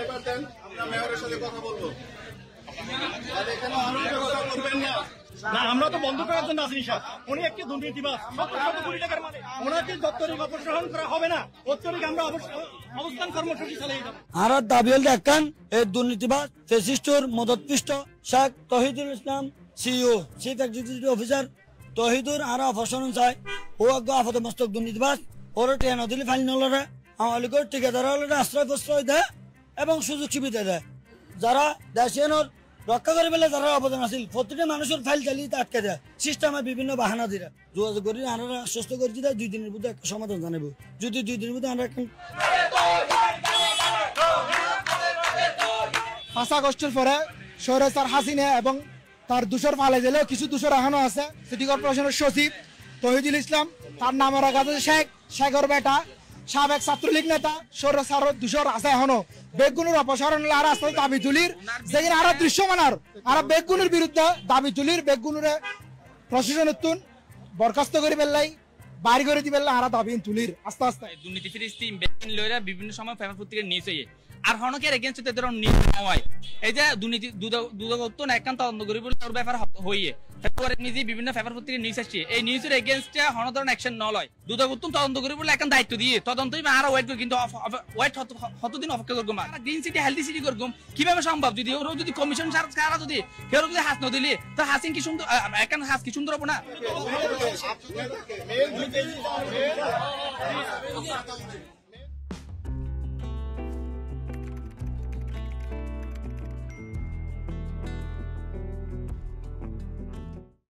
Paper দেন, আমরা মেয়রের সাথে কথা বলবো। আর এখানে অনেক কথা বলবেন না। না, আমরা তো বন্ধ করার জন্য আসিনি স্যার। উনি একটি দুর্নীতিবাজ, শত কোটি টাকার মানে ওনাকে দপ্তরিক অপসারণ করা হবে না। ঐচ্ছরিক আমরা অবস্থান কর্মসূচি চালিয়ে যাব। আর দাবি হল দেখান এই দুর্নীতিবাজ ফেসিস্টর মদতপৃষ্ট Sheikh Tohidul Islam CEO chief executive officer Tohidur আর অপসারণ চায় ও আপাত মস্তক দুর্নীতিবাজ ওর ট্রেন দিলে ফাইল নলরে আওয়ামী লীগের ঠিকাদার হলে আশ্রয় প্রশ্রয় দেয় এবং সুযোগ সুবিধা দেয়। যারা দেশের রক্ষা করে পেলে যারা অবদান আছিল প্রতিটা মানুষের ফাইল চালিয়ে আটকে দেয় সিস্টেমে বিভিন্ন বাহানা দিয়ে যোগাযোগ করি আমরা আশ্বস্ত করছি 2 দিনের মধ্যে একটা সমাধান জানাবো। যদি 2 দিনের মধ্যে আমরা 5 আগস্টের পরে স্বৈরাচার হাসিনা এবং তার দূষর ফালে দিলেও কিছু দূষর এখনো আছে। সিটি কর্পোরেশনের সচিব তহিদুল ইসলাম, তার নামের আগে শেখর বেটা, সাবেক ছাত্রলীগ নেতা, স্বৈরাচার দূষর আছে এখনো। বেগুনের অপসারণ আর আসলে দাবি তুলির যেখানে আরো দৃশ্যমান আর বেগুনের বিরুদ্ধে দাবি তুলির বেগুনের প্রশাসনের তুন বরখাস্ত করে পেলাই বাড়ি করে দিবে আর দাবি তুলির আস্তে আস্তে দুর্নীতি ফিরিস্তি বেগুন লইরা বিভিন্ন সময় পেপার পত্রিকার নিউজ হয়ে আর হনকের এগেইনস্ট তাদের নিউজ হয়। এই যে দুর্নীতি দুদকত্ব না একান্ত তদন্ত করি বলে ওর ব্যাপার হইয়ে ফেব্রুয়ারি নিজে বিভিন্ন পেপার পত্রিকার নিউজ আসছে। এই নিউজের এগেইনস্টে হন ধরনের অ্যাকশন ন লয় দুদকত্ব তদন্ত করি বলে এখন দায়িত্ব দিয়ে তদন্তই আর ওয়েট করি কিন্তু ওয়েট কতদিন অপেক্ষা করবো গ্রিন সিটি হেলদি সিটি করবো কিভাবে সম্ভব যদি ওরা যদি কমিশন ছাড়া যদি কেউ যদি হাস নদিলে তো হাসিং কি সুন্দর এখন হাস কি সুন্দর হবো না।